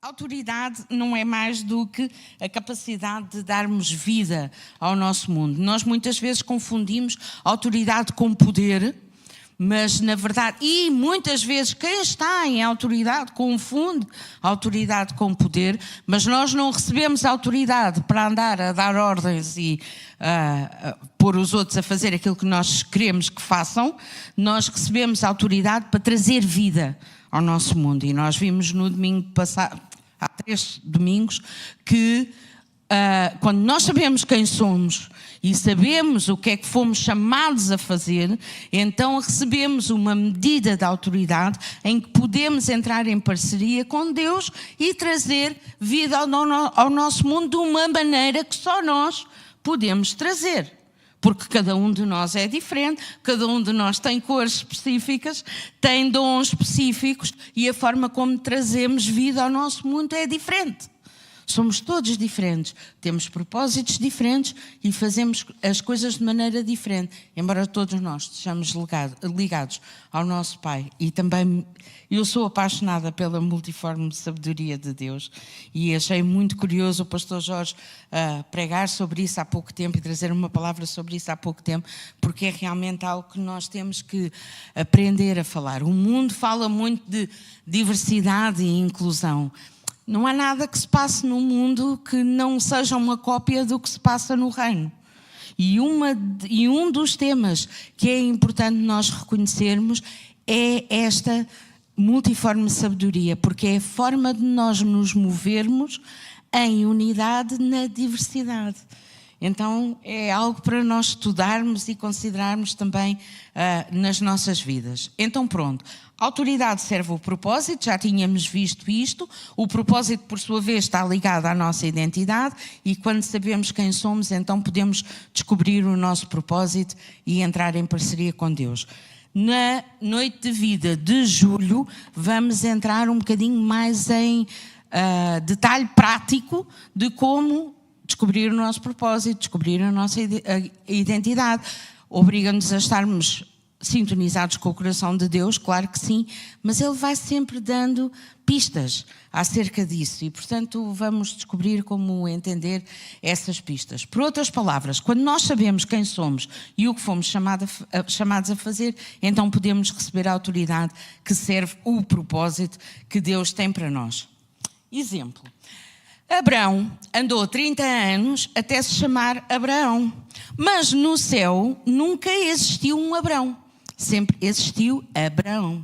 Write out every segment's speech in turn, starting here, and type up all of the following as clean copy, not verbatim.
Autoridade não é mais do que a capacidade de darmos vida ao nosso mundo. Nós muitas vezes confundimos autoridade com poder, mas na verdade, e muitas vezes quem está em autoridade confunde autoridade com poder, mas nós não recebemos autoridade para andar a dar ordens e pôr os outros a fazer aquilo que nós queremos que façam. Nós recebemos autoridade para trazer vida ao nosso mundo. E nós vimos no domingo passado, há 3 domingos, que quando nós sabemos quem somos e sabemos o que é que fomos chamados a fazer, então recebemos uma medida de autoridade em que podemos entrar em parceria com Deus e trazer vida ao nosso mundo de uma maneira que só nós podemos trazer. Porque cada um de nós é diferente, cada um de nós tem cores específicas, tem dons específicos e a forma como trazemos vida ao nosso mundo é diferente. Somos todos diferentes, temos propósitos diferentes e fazemos as coisas de maneira diferente, embora todos nós estejamos ligados ao nosso Pai. E também eu sou apaixonada pela multiforme sabedoria de Deus e achei muito curioso o pastor Jorge pregar sobre isso há pouco tempo e trazer uma palavra sobre isso há pouco tempo, porque é realmente algo que nós temos que aprender a falar. O mundo fala muito de diversidade e inclusão. Não há nada que se passe no mundo que não seja uma cópia do que se passa no reino. E um dos temas que é importante nós reconhecermos é esta multiforme sabedoria, porque é a forma de nós nos movermos em unidade na diversidade. Então é algo para nós estudarmos e considerarmos também nas nossas vidas. Então pronto, a autoridade serve o propósito, já tínhamos visto isto. O propósito, por sua vez, está ligado à nossa identidade e quando sabemos quem somos, então podemos descobrir o nosso propósito e entrar em parceria com Deus. Na noite de vida de julho, vamos entrar um bocadinho mais em detalhe prático de como descobrir o nosso propósito, descobrir a nossa identidade. Obriga-nos a estarmos sintonizados com o coração de Deus, claro que sim, mas Ele vai sempre dando pistas acerca disso e, portanto, vamos descobrir como entender essas pistas. Por outras palavras, quando nós sabemos quem somos e o que fomos chamados a fazer, então podemos receber a autoridade que serve o propósito que Deus tem para nós. Exemplo. Abraão andou 30 anos até se chamar Abraão, mas no céu nunca existiu um Abraão, sempre existiu Abraão.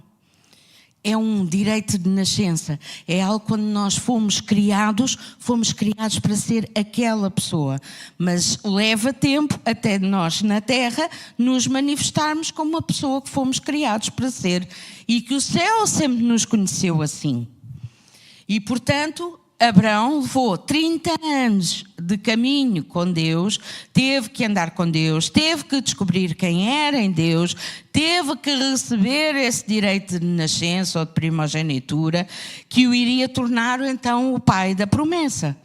É um direito de nascença, é algo quando nós fomos criados para ser aquela pessoa, mas leva tempo até nós na terra nos manifestarmos como a pessoa que fomos criados para ser e que o céu sempre nos conheceu assim. E portanto, Abraão levou 30 anos de caminho com Deus, teve que andar com Deus, teve que descobrir quem era em Deus, teve que receber esse direito de nascença ou de primogenitura que o iria tornar então o pai da promessa.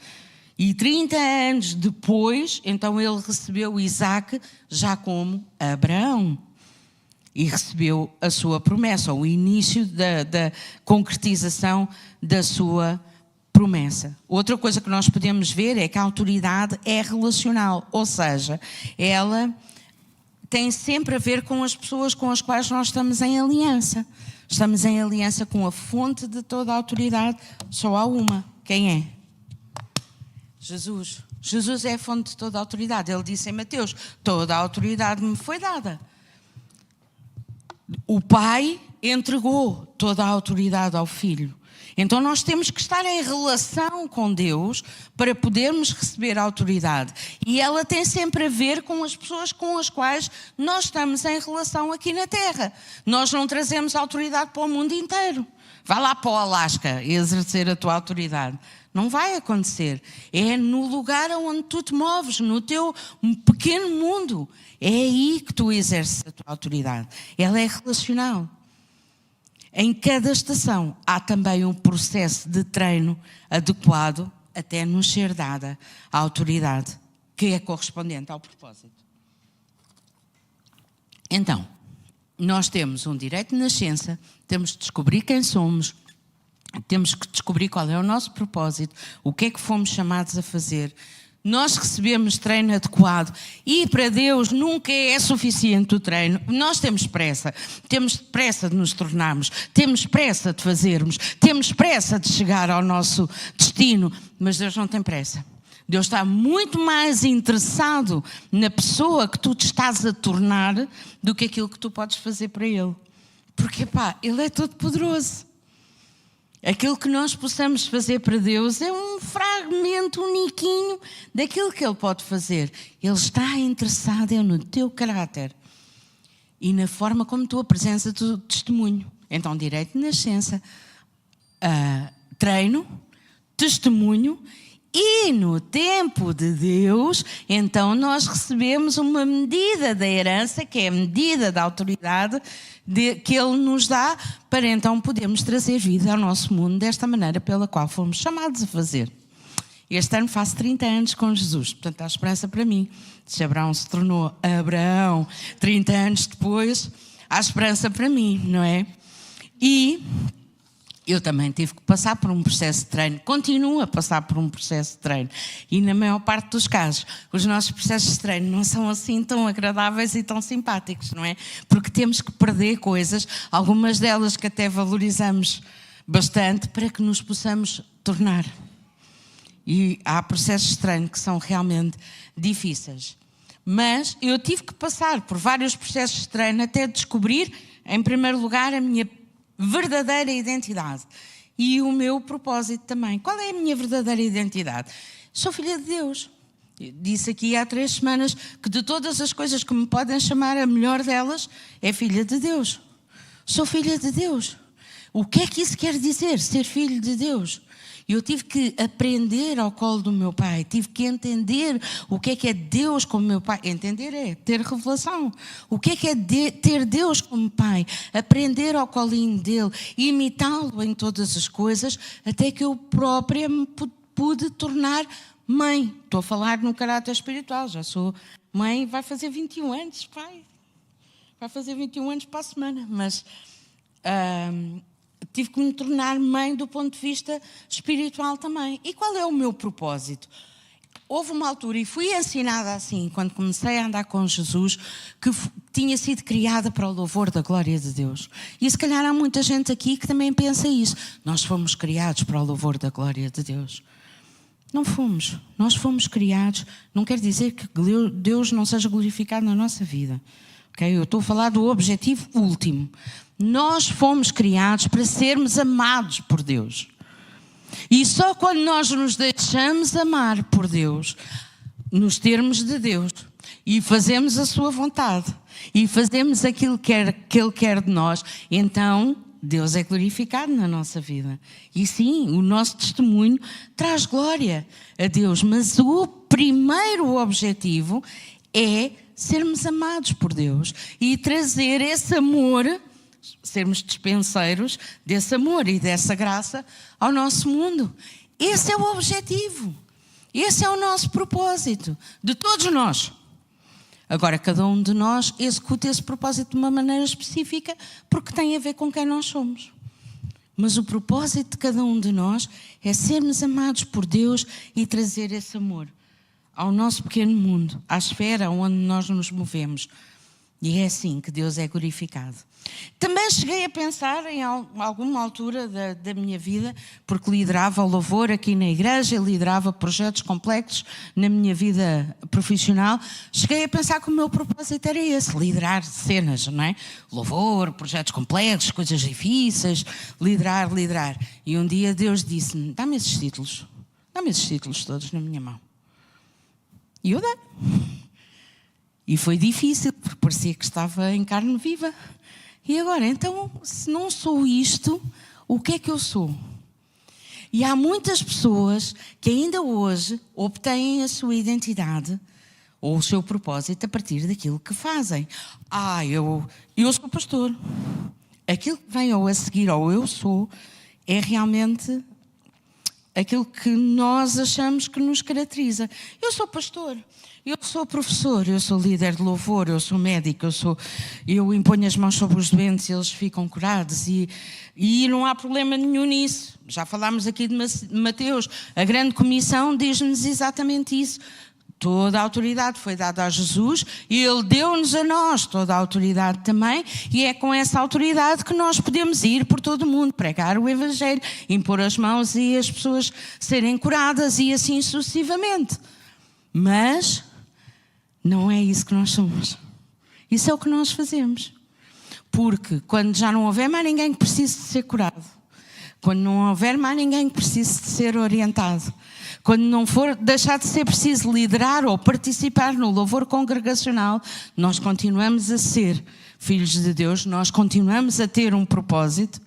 E 30 anos depois, então ele recebeu Isaac já como Abraão. E recebeu a sua promessa, o início da concretização da sua promessa. Outra coisa que nós podemos ver é que a autoridade é relacional, ou seja, ela tem sempre a ver com as pessoas com as quais nós estamos em aliança. Estamos em aliança com a fonte de toda a autoridade, só há uma. Quem é? Jesus. Jesus é a fonte de toda a autoridade. Ele disse em Mateus, toda a autoridade me foi dada. O Pai entregou toda a autoridade ao Filho. Então nós temos que estar em relação com Deus para podermos receber a autoridade. E ela tem sempre a ver com as pessoas com as quais nós estamos em relação aqui na Terra. Nós não trazemos autoridade para o mundo inteiro. Vai lá para o Alasca exercer a tua autoridade. Não vai acontecer. É no lugar onde tu te moves, no teu pequeno mundo. É aí que tu exerces a tua autoridade. Ela é relacional. Em cada estação há também um processo de treino adequado até nos ser dada a autoridade que é correspondente ao propósito. Então, nós temos um direito de nascença, temos de descobrir quem somos, temos que descobrir qual é o nosso propósito, o que é que fomos chamados a fazer. Nós recebemos treino adequado e para Deus nunca é suficiente o treino. Nós temos pressa de nos tornarmos, temos pressa de fazermos, temos pressa de chegar ao nosso destino, mas Deus não tem pressa. Deus está muito mais interessado na pessoa que tu te estás a tornar do que aquilo que tu podes fazer para Ele. Porque, Ele é todo poderoso. Aquilo que nós possamos fazer para Deus é um fragmento uniquinho daquilo que Ele pode fazer. Ele está interessado no teu caráter e na forma como tu apresentas o teu testemunho. Então, direito de nascença, treino, testemunho, e no tempo de Deus, então nós recebemos uma medida da herança, que é a medida da autoridade que Ele nos dá, para então podermos trazer vida ao nosso mundo desta maneira pela qual fomos chamados a fazer. Este ano faço 30 anos com Jesus, portanto há esperança para mim. Se Abraão se tornou Abraão 30 anos depois, há esperança para mim, não é? E eu também tive que passar por um processo de treino, continuo a passar por um processo de treino. E na maior parte dos casos, os nossos processos de treino não são assim tão agradáveis e tão simpáticos, não é? Porque temos que perder coisas, algumas delas que até valorizamos bastante, para que nos possamos tornar. E há processos de treino que são realmente difíceis. Mas eu tive que passar por vários processos de treino até descobrir, em primeiro lugar, a minha verdadeira identidade e o meu propósito também. Qual é a minha verdadeira identidade? Sou filha de Deus. Eu disse aqui há 3 semanas que de todas as coisas que me podem chamar, a melhor delas é filha de Deus. Sou filha de Deus. O que é que isso quer dizer, ser filho de Deus? Eu tive que aprender ao colo do meu pai, tive que entender o que é Deus como meu pai. Entender é ter revelação. O que é ter Deus como pai, aprender ao colinho dele, imitá-lo em todas as coisas, até que eu própria me pude tornar mãe. Estou a falar no caráter espiritual, já sou mãe, vai fazer 21 anos, pai. Vai fazer 21 anos para a semana, mas tive que me tornar mãe do ponto de vista espiritual também. E qual é o meu propósito? Houve uma altura, e fui ensinada assim, quando comecei a andar com Jesus, que tinha sido criada para o louvor da glória de Deus. E se calhar há muita gente aqui que também pensa isso. Nós fomos criados para o louvor da glória de Deus. Não fomos. Nós fomos criados. Não quer dizer que Deus não seja glorificado na nossa vida. Okay? Eu estou a falar do objetivo último. Nós fomos criados para sermos amados por Deus. E só quando nós nos deixamos amar por Deus, nos termos de Deus, e fazemos a sua vontade, e fazemos aquilo que Ele quer de nós, então Deus é glorificado na nossa vida. E sim, o nosso testemunho traz glória a Deus, mas o primeiro objetivo é sermos amados por Deus e trazer esse amor, sermos dispenseiros desse amor e dessa graça ao nosso mundo. Esse é o objetivo. Esse é o nosso propósito, de todos nós. Agora, cada um de nós executa esse propósito de uma maneira específica, porque tem a ver com quem nós somos. Mas o propósito de cada um de nós é sermos amados por Deus e trazer esse amor ao nosso pequeno mundo, à esfera onde nós nos movemos. E é assim que Deus é glorificado. Também cheguei a pensar em alguma altura da minha vida, porque liderava o louvor aqui na igreja, liderava projetos complexos na minha vida profissional. Cheguei a pensar que o meu propósito era esse, liderar cenas, não é? Louvor, projetos complexos, coisas difíceis, liderar. E um dia Deus disse-me, dá-me esses títulos todos na minha mão. E eu dei. E foi difícil, porque parecia que estava em carne viva. E agora, então, se não sou isto, o que é que eu sou? E há muitas pessoas que ainda hoje obtêm a sua identidade ou o seu propósito a partir daquilo que fazem. Eu sou pastor. Aquilo que vem ou a seguir, ou eu sou, é realmente aquilo que nós achamos que nos caracteriza. Eu sou pastor, eu sou professor, eu sou líder de louvor, eu sou médico, eu imponho as mãos sobre os doentes e eles ficam curados e não há problema nenhum nisso. Já falámos aqui de Mateus, a grande comissão diz-nos exatamente isso. Toda a autoridade foi dada a Jesus e Ele deu-nos a nós toda a autoridade também, e é com essa autoridade que nós podemos ir por todo o mundo, pregar o Evangelho, impor as mãos e as pessoas serem curadas e assim sucessivamente. Mas não é isso que nós somos. Isso é o que nós fazemos. Porque quando já não houver mais ninguém que precise de ser curado, quando não houver mais ninguém que precise de ser orientado, quando não for deixar de ser preciso liderar ou participar no louvor congregacional, nós continuamos a ser filhos de Deus, nós continuamos a ter um propósito,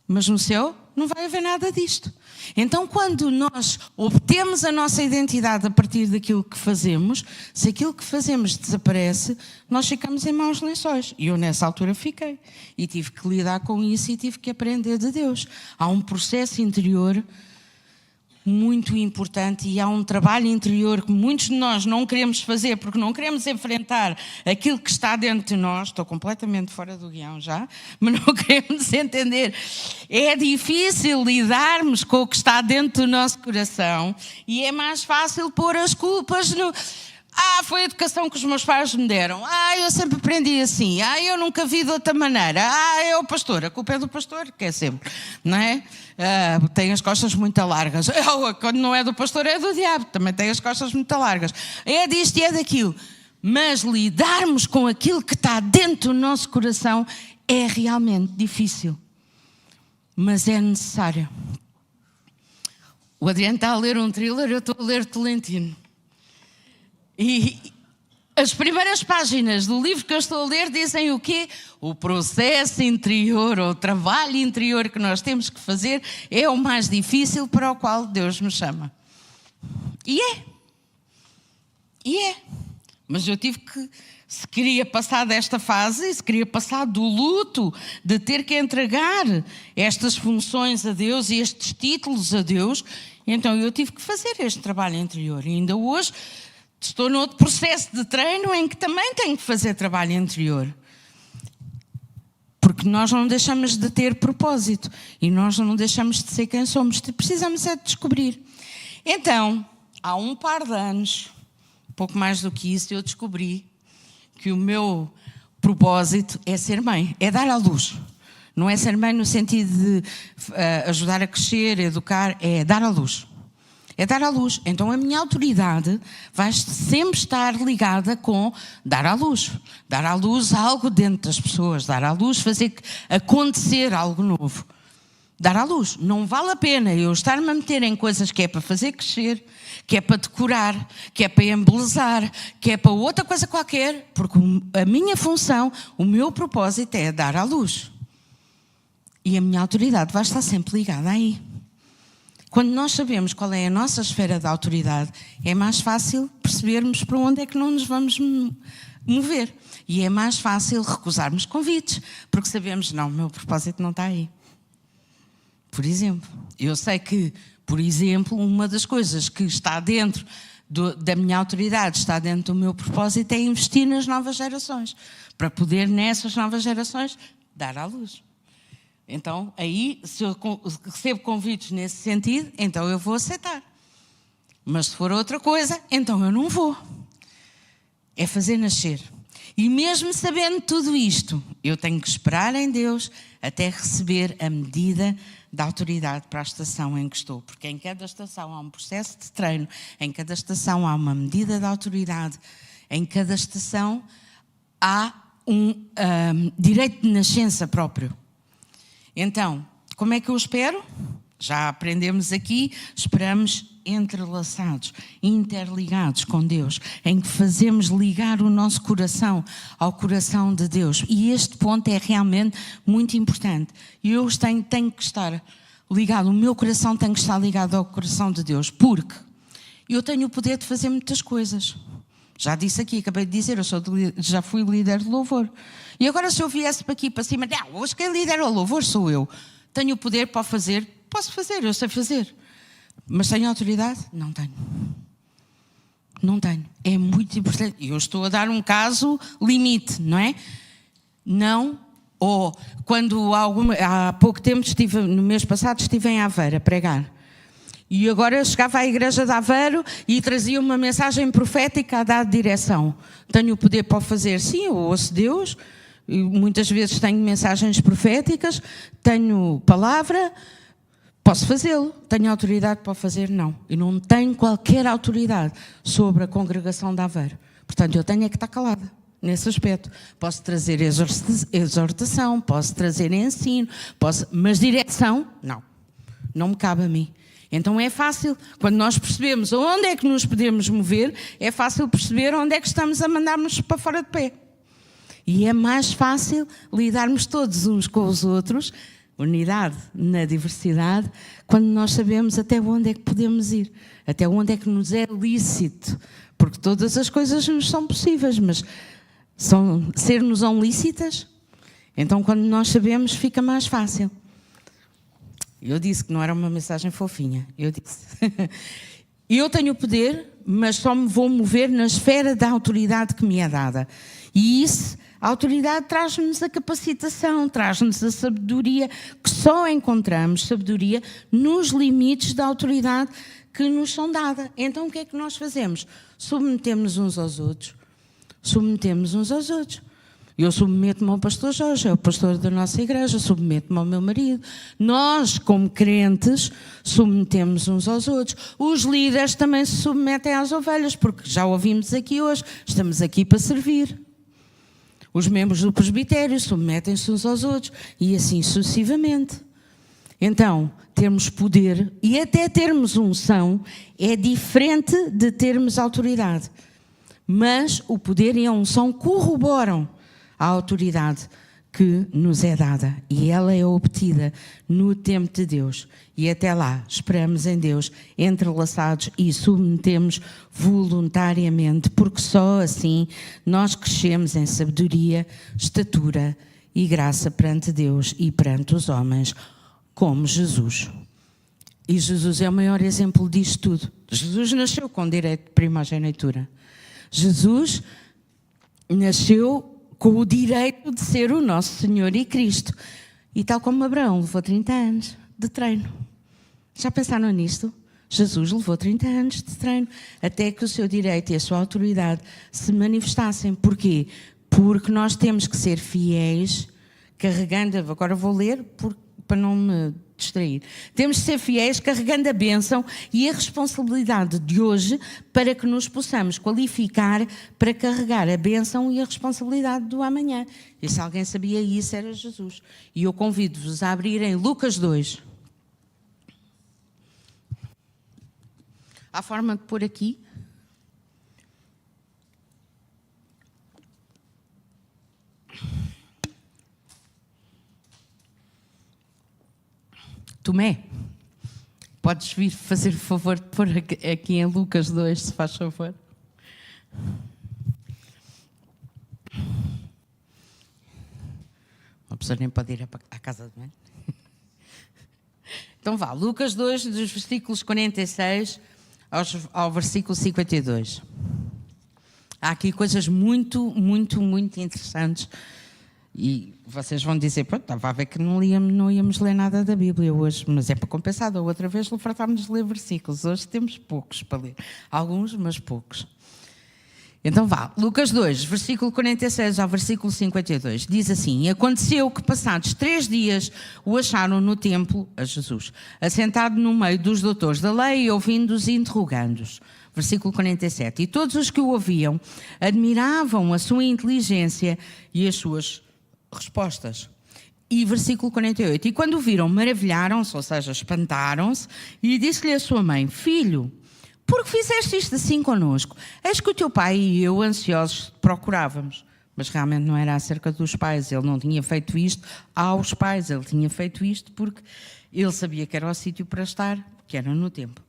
mas no céu não vai haver nada disto. Então, quando nós obtemos a nossa identidade a partir daquilo que fazemos, se aquilo que fazemos desaparece, nós ficamos em maus lençóis. E eu nessa altura fiquei. E tive que lidar com isso e tive que aprender de Deus. Há um processo interior muito importante e há um trabalho interior que muitos de nós não queremos fazer porque não queremos enfrentar aquilo que está dentro de nós. Estou completamente fora do guião já, mas não queremos entender. É difícil lidarmos com o que está dentro do nosso coração e é mais fácil pôr as culpas no... foi a educação que os meus pais me deram. Eu sempre aprendi assim. Eu nunca vi de outra maneira. É o pastor. A culpa é do pastor, que é sempre, não é? Tem as costas muito largas. Quando não é do pastor, é do diabo. Também tem as costas muito largas. É disto e é daquilo. Mas lidarmos com aquilo que está dentro do nosso coração é realmente difícil. Mas é necessário. O Adriano está a ler um thriller, eu estou a ler Tolentino. E as primeiras páginas do livro que eu estou a ler dizem o quê? O processo interior, ou o trabalho interior que nós temos que fazer é o mais difícil para o qual Deus nos chama. E é. Mas eu tive que, se queria passar desta fase, se queria passar do luto de ter que entregar estas funções a Deus e estes títulos a Deus, então eu tive que fazer este trabalho interior. E ainda hoje estou noutro processo de treino em que também tenho que fazer trabalho interior. Porque nós não deixamos de ter propósito e nós não deixamos de ser quem somos. Precisamos é de descobrir. Então, há um par de anos, pouco mais do que isso, eu descobri que o meu propósito é ser mãe, é dar à luz. Não é ser mãe no sentido de ajudar a crescer, educar, é dar à luz. É dar à luz. Então a minha autoridade vai sempre estar ligada com dar à luz. Dar à luz algo dentro das pessoas. Dar à luz, fazer acontecer algo novo. Dar à luz. Não vale a pena eu estar-me a meter em coisas que é para fazer crescer, que é para decorar, que é para embelezar, que é para outra coisa qualquer, porque a minha função, o meu propósito é dar à luz. E a minha autoridade vai estar sempre ligada aí. Quando nós sabemos qual é a nossa esfera de autoridade, é mais fácil percebermos para onde é que não nos vamos mover. E é mais fácil recusarmos convites, porque sabemos, não, o meu propósito não está aí. Por exemplo, eu sei que, por exemplo, uma das coisas que está dentro da minha autoridade, está dentro do meu propósito, é investir nas novas gerações, para poder nessas novas gerações dar à luz. Então, aí, se eu recebo convites nesse sentido, então eu vou aceitar. Mas se for outra coisa, então eu não vou. É fazer nascer. E mesmo sabendo tudo isto, eu tenho que esperar em Deus até receber a medida da autoridade para a estação em que estou. Porque em cada estação há um processo de treino, em cada estação há uma medida de autoridade, em cada estação há um direito de nascença próprio. Então, como é que eu espero? Já aprendemos aqui, esperamos entrelaçados, interligados com Deus, em que fazemos ligar o nosso coração ao coração de Deus. E este ponto é realmente muito importante. E eu tenho que estar ligado, o meu coração tem que estar ligado ao coração de Deus, porque eu tenho o poder de fazer muitas coisas. Já disse aqui, acabei de dizer, já fui líder de louvor. E agora se eu viesse para aqui, para cima, hoje quem lidera o louvor sou eu. Tenho o poder para fazer, posso fazer, eu sei fazer. Mas tenho autoridade? Não tenho. Não tenho. É muito importante. Eu estou a dar um caso limite, não é? Não. Ou quando há pouco tempo, no mês passado, estive em Aveiro a pregar. E agora eu chegava à igreja de Aveiro e trazia uma mensagem profética a dar direção. Tenho o poder para o fazer? Sim, eu ouço Deus. E muitas vezes tenho mensagens proféticas, tenho palavra, posso fazê-lo. Tenho autoridade para o fazer? Não. Eu não tenho qualquer autoridade sobre a congregação de Aveiro. Portanto, eu tenho é que estar calada nesse aspecto. Posso trazer exortação, posso trazer ensino, mas direção, não. Não me cabe a mim. Então é fácil, quando nós percebemos onde é que nos podemos mover, é fácil perceber onde é que estamos a mandar-nos para fora de pé. E é mais fácil lidarmos todos uns com os outros, unidade na diversidade, quando nós sabemos até onde é que podemos ir, até onde é que nos é lícito, porque todas as coisas nos são possíveis, mas ser-nos-ão lícitas, então quando nós sabemos fica mais fácil. Eu disse que não era uma mensagem fofinha, eu disse. Eu tenho o poder, mas só me vou mover na esfera da autoridade que me é dada. E isso, a autoridade traz-nos a capacitação, traz-nos a sabedoria, que só encontramos sabedoria nos limites da autoridade que nos são dada. Então o que é que nós fazemos? Submetemos uns aos outros. Submetemos uns aos outros. Eu submeto-me ao pastor Jorge, é o pastor da nossa igreja, submeto-me ao meu marido. Nós, como crentes, submetemos uns aos outros. Os líderes também se submetem às ovelhas, porque já ouvimos aqui hoje, estamos aqui para servir. Os membros do presbitério submetem-se uns aos outros e assim sucessivamente. Então, termos poder e até termos unção é diferente de termos autoridade. Mas o poder e a unção corroboram a autoridade que nos é dada e ela é obtida no tempo de Deus. E até lá, esperamos em Deus, entrelaçados e submetemos voluntariamente, porque só assim nós crescemos em sabedoria, estatura e graça perante Deus e perante os homens, como Jesus. E Jesus é o maior exemplo disto tudo. Jesus nasceu com direito de primogenitura. Jesus nasceu com o direito de ser o nosso Senhor e Cristo. E tal como Abraão levou 30 anos de treino. Já pensaram nisto? Jesus levou 30 anos de treino até que o seu direito e a sua autoridade se manifestassem. Porquê? Porque nós temos que ser fiéis, carregando... Agora vou ler para não me distrair. Temos de ser fiéis, carregando a bênção e a responsabilidade de hoje para que nos possamos qualificar para carregar a bênção e a responsabilidade do amanhã. E se alguém sabia isso, era Jesus. E eu convido-vos a abrirem Lucas 2. Há forma de pôr aqui. Tomé, podes vir fazer o favor de pôr aqui em Lucas 2, se faz favor. Uma pessoa nem pode ir à casa de banho. Então vá, Lucas 2, dos versículos 46 ao versículo 52. Há aqui coisas muito, muito, muito interessantes. E vocês vão dizer, pronto, estava a ver que não íamos ler nada da Bíblia hoje, mas é para compensar. Da outra vez fartámos de ler versículos. Hoje temos poucos para ler. Alguns, mas poucos. Então vá, Lucas 2, versículo 46 ao versículo 52. Diz assim: aconteceu que passados 3 dias o acharam no templo, a Jesus, assentado no meio dos doutores da lei e ouvindo-os e interrogando-os. Versículo 47. E todos os que o ouviam admiravam a sua inteligência e as suas respostas. E versículo 48. E quando o viram, maravilharam-se, ou seja, espantaram-se, e disse-lhe a sua mãe: filho, por que fizeste isto assim connosco? Eis que o teu pai e eu, ansiosos, procurávamos. Mas realmente não era acerca dos pais. Ele não tinha feito isto aos pais. Ele tinha feito isto porque ele sabia que era o sítio para estar, que era no templo.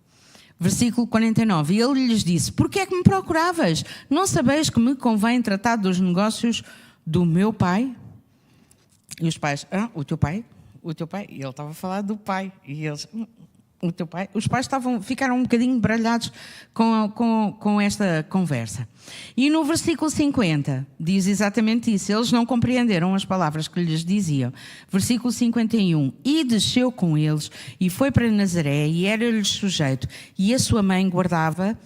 Versículo 49. E ele lhes disse: por que é que me procuravas? Não sabeis que me convém tratar dos negócios do meu pai? E os pais: o teu pai? O teu pai? E ele estava a falar do pai. E eles: O teu pai? Os pais ficaram um bocadinho baralhados com esta conversa. E no versículo 50 diz exatamente isso. Eles não compreenderam as palavras que lhes diziam. Versículo 51. E desceu com eles e foi para Nazaré e era-lhes sujeito. E a sua mãe guardava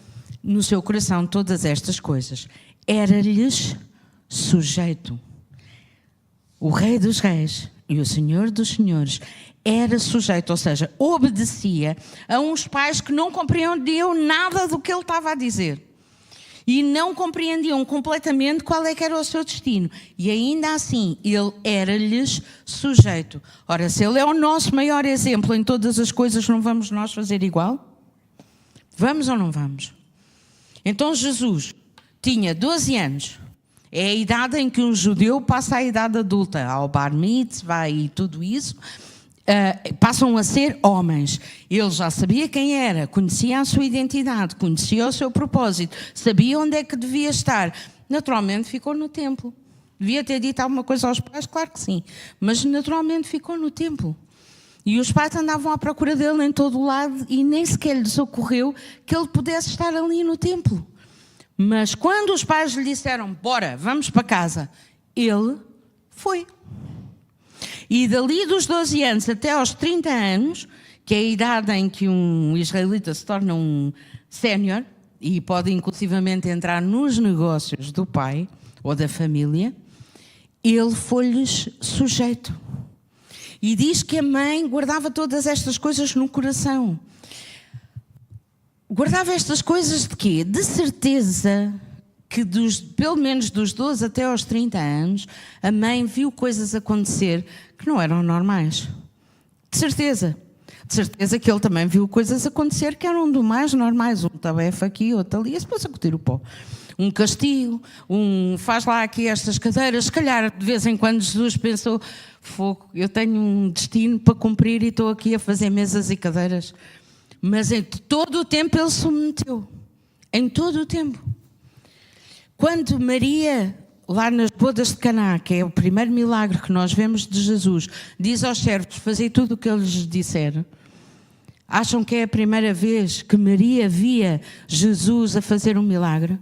no seu coração todas estas coisas. Era-lhes sujeito. O Rei dos Reis e o Senhor dos Senhores era sujeito, ou seja, obedecia a uns pais que não compreendiam nada do que ele estava a dizer. E não compreendiam completamente qual é que era o seu destino. E ainda assim, ele era-lhes sujeito. Ora, se ele é o nosso maior exemplo em todas as coisas, não vamos nós fazer igual? Vamos ou não vamos? Então Jesus tinha 12 anos. É a idade em que um judeu passa a idade adulta, ao bar mitzvah e tudo isso. Passam a ser homens. Ele já sabia quem era, conhecia a sua identidade, conhecia o seu propósito, sabia onde é que devia estar. Naturalmente ficou no templo. Devia ter dito alguma coisa aos pais? Claro que sim. Mas naturalmente ficou no templo. E os pais andavam à procura dele em todo o lado e nem sequer lhes ocorreu que ele pudesse estar ali no templo. Mas quando os pais lhe disseram, bora, vamos para casa, ele foi. E dali dos 12 anos até aos 30 anos, que é a idade em que um israelita se torna um sénior e pode inclusivamente entrar nos negócios do pai ou da família, ele foi-lhes sujeito. E diz que a mãe guardava todas estas coisas no coração. Guardava estas coisas de quê? De certeza que pelo menos dos 12 até aos 30 anos, a mãe viu coisas acontecer que não eram normais. De certeza. De certeza que ele também viu coisas acontecer que eram do mais normais. Um tabefe aqui, outro ali, e se pôs a curtir o pó. Um castigo, faz lá aqui estas cadeiras. Se calhar, de vez em quando, Jesus pensou, fogo, eu tenho um destino para cumprir e estou aqui a fazer mesas e cadeiras. Mas em todo o tempo ele se submeteu. Em todo o tempo. Quando Maria, lá nas bodas de Caná, que é o primeiro milagre que nós vemos de Jesus, diz aos servos, fazei tudo o que ele lhes disser. Acham que é a primeira vez que Maria via Jesus a fazer um milagre?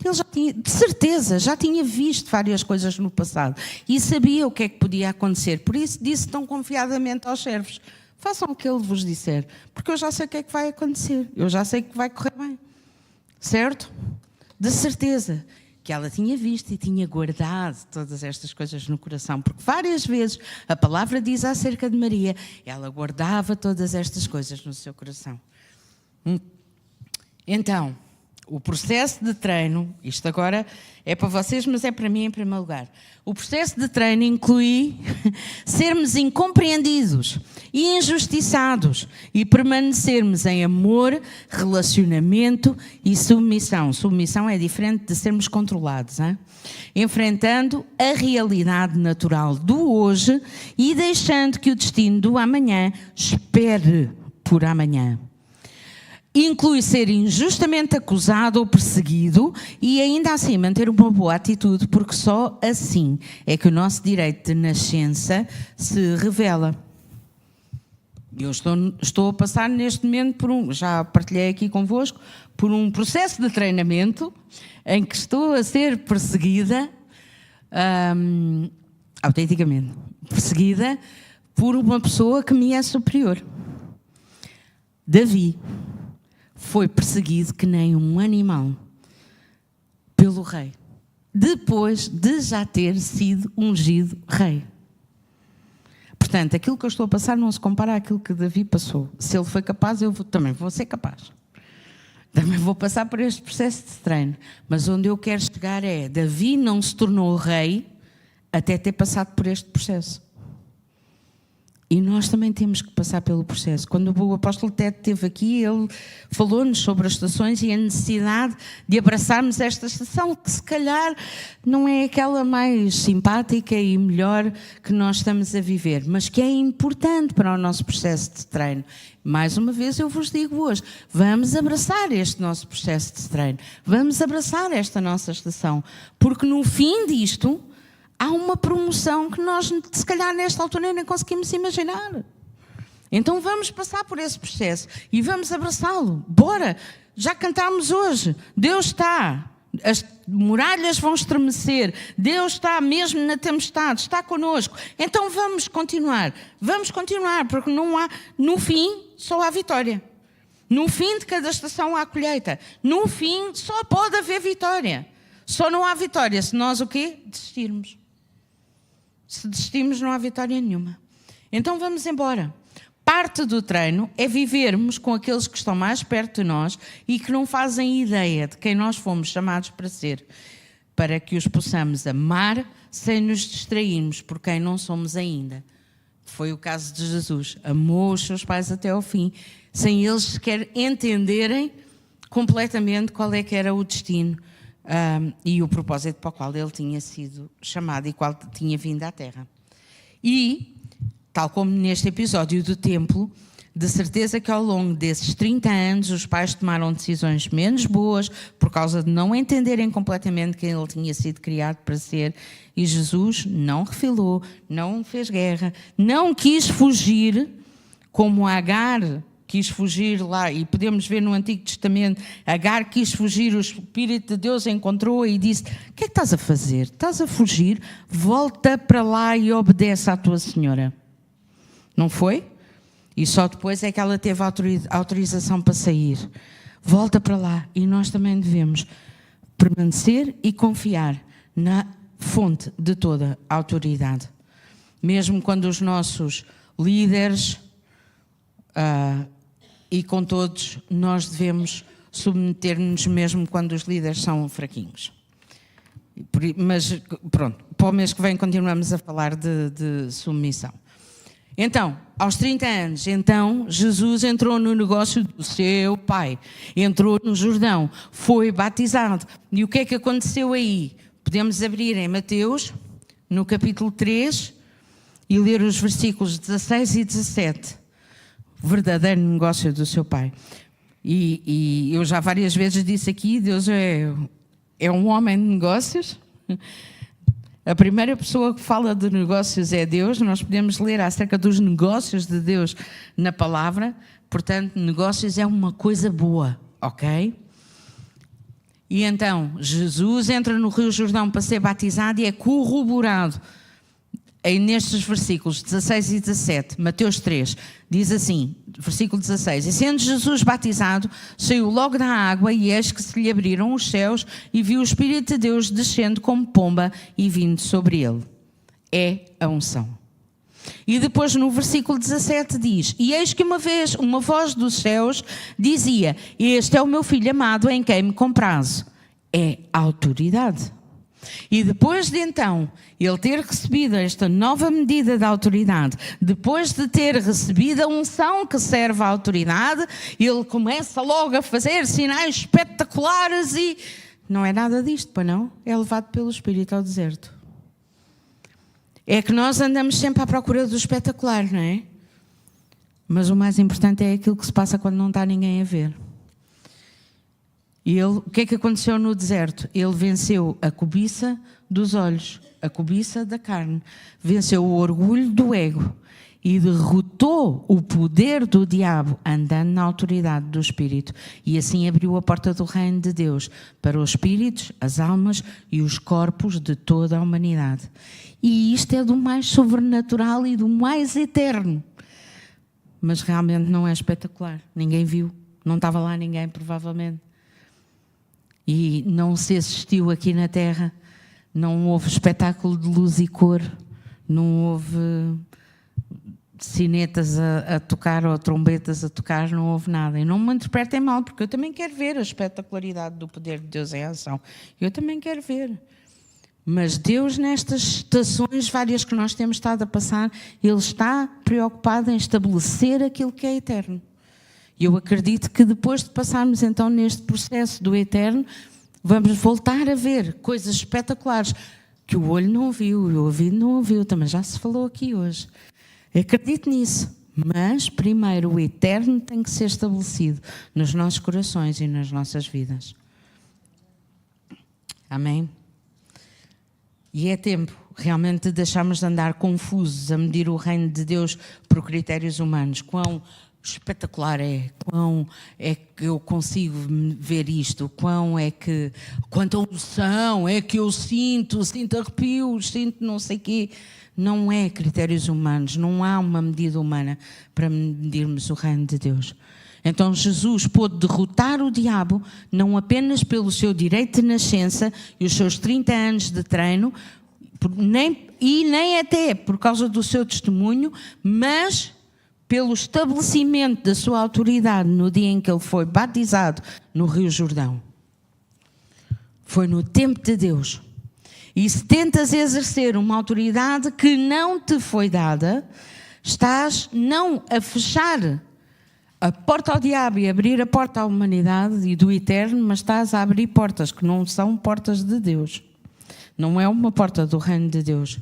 Ele já tinha, de certeza, já tinha visto várias coisas no passado e sabia o que é que podia acontecer. Por isso disse tão confiadamente aos servos, façam o que ele vos disser, porque eu já sei o que é que vai acontecer, eu já sei que vai correr bem. Certo? De certeza que ela tinha visto e tinha guardado todas estas coisas no coração, porque várias vezes a palavra diz acerca de Maria, ela guardava todas estas coisas no seu coração. Então, o processo de treino, isto agora é para vocês, mas é para mim em primeiro lugar. O processo de treino inclui sermos incompreendidos e injustiçados e permanecermos em amor, relacionamento e submissão. Submissão é diferente de sermos controlados, hein? Enfrentando a realidade natural do hoje e deixando que o destino do amanhã espere por amanhã. Inclui ser injustamente acusado ou perseguido e ainda assim manter uma boa atitude, porque só assim é que o nosso direito de nascença se revela. Eu estou a passar neste momento já partilhei aqui convosco, por um processo de treinamento em que estou a ser perseguida, autenticamente, perseguida por uma pessoa que me é superior. Davi foi perseguido que nem um animal pelo rei, depois de já ter sido ungido rei. Portanto, aquilo que eu estou a passar não se compara àquilo que Davi passou. Se ele foi capaz, eu também vou ser capaz. Também vou passar por este processo de treino. Mas onde eu quero chegar é, Davi não se tornou rei até ter passado por este processo. E nós também temos que passar pelo processo. Quando o apóstolo Ted esteve aqui, ele falou-nos sobre as estações e a necessidade de abraçarmos esta estação, que se calhar não é aquela mais simpática e melhor que nós estamos a viver, mas que é importante para o nosso processo de treino. Mais uma vez eu vos digo hoje, vamos abraçar este nosso processo de treino, vamos abraçar esta nossa estação, porque no fim disto há uma promoção que nós, se calhar, nesta altura nem conseguimos imaginar. Então vamos passar por esse processo e vamos abraçá-lo. Bora! Já cantámos hoje. Deus está. As muralhas vão estremecer. Deus está mesmo na tempestade. Está connosco. Então vamos continuar. Vamos continuar, porque não há, no fim, só há vitória. No fim de cada estação há colheita. No fim, só pode haver vitória. Só não há vitória se nós o quê? Desistirmos. Se desistirmos, não há vitória nenhuma. Então vamos embora. Parte do treino é vivermos com aqueles que estão mais perto de nós e que não fazem ideia de quem nós fomos chamados para ser, para que os possamos amar sem nos distrairmos por quem não somos ainda. Foi o caso de Jesus. Amou os seus pais até ao fim, sem eles sequer entenderem completamente qual é que era o destino e o propósito para o qual ele tinha sido chamado e qual tinha vindo à Terra. E, tal como neste episódio do templo, de certeza que ao longo desses 30 anos os pais tomaram decisões menos boas por causa de não entenderem completamente quem ele tinha sido criado para ser, e Jesus não refilou, não fez guerra, não quis fugir como Agar quis fugir lá, e podemos ver no Antigo Testamento, Agar quis fugir, o Espírito de Deus encontrou e disse: o que é que estás a fazer? Estás a fugir? Volta para lá e obedece à tua senhora. Não foi? E só depois é que ela teve autorização para sair. Volta para lá. E nós também devemos permanecer e confiar na fonte de toda a autoridade. Mesmo quando os nossos líderes, e com todos, nós devemos submeter-nos mesmo quando os líderes são fraquinhos. Mas pronto, para o mês que vem continuamos a falar de submissão. Então, aos 30 anos, Jesus entrou no negócio do seu pai, entrou no Jordão, foi batizado. E o que é que aconteceu aí? Podemos abrir em Mateus, no capítulo 3, e ler os versículos 16 e 17. O verdadeiro negócio do seu pai. E eu já várias vezes disse aqui, Deus é um homem de negócios. A primeira pessoa que fala de negócios é Deus. Nós podemos ler acerca dos negócios de Deus na palavra. Portanto, negócios é uma coisa boa, ok? E então, Jesus entra no Rio Jordão para ser batizado e é corroborado nestes versículos 16 e 17, Mateus 3, diz assim, versículo 16: e sendo Jesus batizado, saiu logo da água, e eis que se lhe abriram os céus, e viu o Espírito de Deus descendo como pomba e vindo sobre ele. É a unção. E depois no versículo 17 diz: e eis que uma vez uma voz dos céus dizia: este é o meu filho amado em quem me comprazo. É a autoridade. E depois de então ele ter recebido esta nova medida de autoridade, depois de ter recebido a unção que serve à autoridade, ele começa logo a fazer sinais espetaculares e não é nada disto, pois não? É levado pelo Espírito ao deserto. É que nós andamos sempre à procura do espetacular, não é? Mas o mais importante é aquilo que se passa quando não está ninguém a ver. E o que é que aconteceu no deserto? Ele venceu a cobiça dos olhos, a cobiça da carne, venceu o orgulho do ego e derrotou o poder do diabo andando na autoridade do Espírito. E assim abriu a porta do reino de Deus para os espíritos, as almas e os corpos de toda a humanidade. E isto é do mais sobrenatural e do mais eterno. Mas realmente não é espetacular. Ninguém viu, não estava lá ninguém provavelmente. E não se assistiu aqui na Terra, não houve espetáculo de luz e cor, não houve sinetas a tocar ou trombetas a tocar, não houve nada. E não me interpretem mal, porque eu também quero ver a espetacularidade do poder de Deus em ação. Eu também quero ver. Mas Deus, nestas estações várias que nós temos estado a passar, Ele está preocupado em estabelecer aquilo que é eterno. E eu acredito que depois de passarmos então neste processo do eterno, vamos voltar a ver coisas espetaculares que o olho não viu, o ouvido não ouviu, também já se falou aqui hoje. Eu acredito nisso, mas primeiro o eterno tem que ser estabelecido nos nossos corações e nas nossas vidas. Amém? E é tempo realmente de deixarmos de andar confusos a medir o reino de Deus por critérios humanos. Quão espetacular é, quão é que eu consigo ver isto, quanta unção é que eu sinto arrepios, sinto não sei o quê. Não é critérios humanos, não há uma medida humana para medirmos o reino de Deus. Então Jesus pôde derrotar o diabo não apenas pelo seu direito de nascença e os seus 30 anos de treino, nem até por causa do seu testemunho, mas pelo estabelecimento da sua autoridade no dia em que ele foi batizado no Rio Jordão. Foi no tempo de Deus. E se tentas exercer uma autoridade que não te foi dada, estás não a fechar a porta ao diabo e abrir a porta à humanidade e do eterno, mas estás a abrir portas que não são portas de Deus. Não é uma porta do reino de Deus.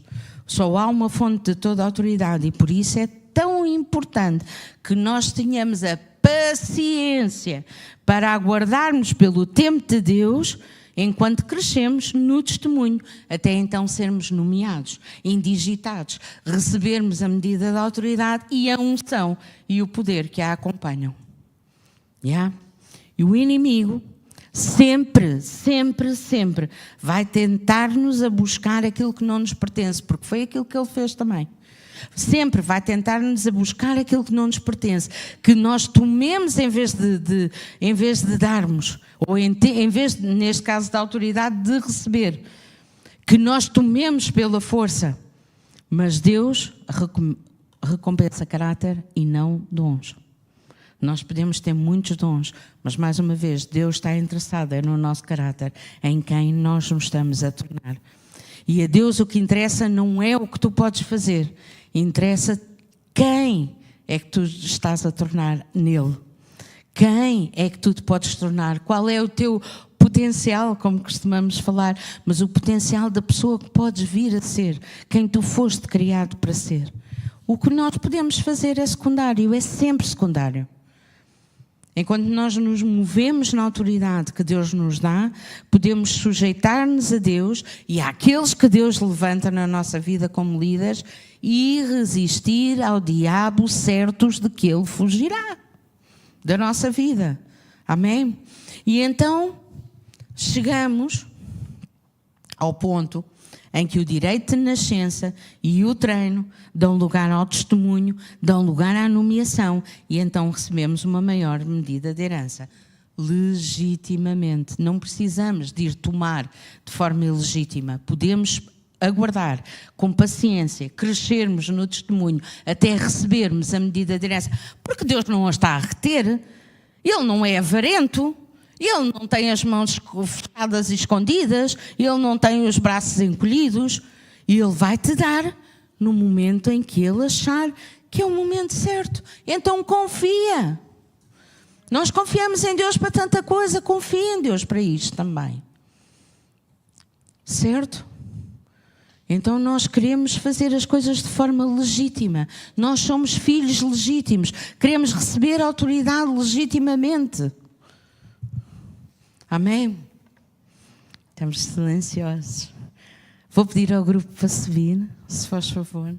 Só há uma fonte de toda a autoridade e por isso é tão importante que nós tenhamos a paciência para aguardarmos pelo tempo de Deus enquanto crescemos no testemunho, até então sermos nomeados, indigitados, recebermos a medida da autoridade e a unção e o poder que a acompanham. Yeah? E o inimigo sempre vai tentar-nos a buscar aquilo que não nos pertence, porque foi aquilo que ele fez também. Sempre vai tentar-nos a buscar aquilo que não nos pertence, que nós tomemos em vez de darmos, ou em vez, neste caso da autoridade, de receber, que nós tomemos pela força. Mas Deus recompensa caráter e não dons. Nós podemos ter muitos dons, mas mais uma vez, Deus está interessado no nosso caráter, em quem nós nos estamos a tornar. E a Deus o que interessa não é o que tu podes fazer, interessa quem é que tu estás a tornar nele. Quem é que tu te podes tornar? Qual é o teu potencial, como costumamos falar, mas o potencial da pessoa que podes vir a ser, quem tu foste criado para ser. O que nós podemos fazer é secundário, é sempre secundário. Enquanto nós nos movemos na autoridade que Deus nos dá, podemos sujeitar-nos a Deus e àqueles que Deus levanta na nossa vida como líderes e resistir ao diabo, certos de que ele fugirá da nossa vida. Amém? E então chegamos ao ponto em que o direito de nascença e o treino dão lugar ao testemunho, dão lugar à nomeação e então recebemos uma maior medida de herança. Legitimamente. Não precisamos de ir tomar de forma ilegítima. Podemos aguardar com paciência, crescermos no testemunho até recebermos a medida de herança. Porque Deus não a está a reter. Ele não é avarento. Ele não tem as mãos fechadas e escondidas, ele não tem os braços encolhidos, e ele vai te dar no momento em que ele achar que é o momento certo. Então confia. Nós confiamos em Deus para tanta coisa, confia em Deus para isto também. Certo? Então nós queremos fazer as coisas de forma legítima. Nós somos filhos legítimos. Queremos receber a autoridade legitimamente. Amém? Estamos silenciosos. Vou pedir ao grupo para subir, se faz favor.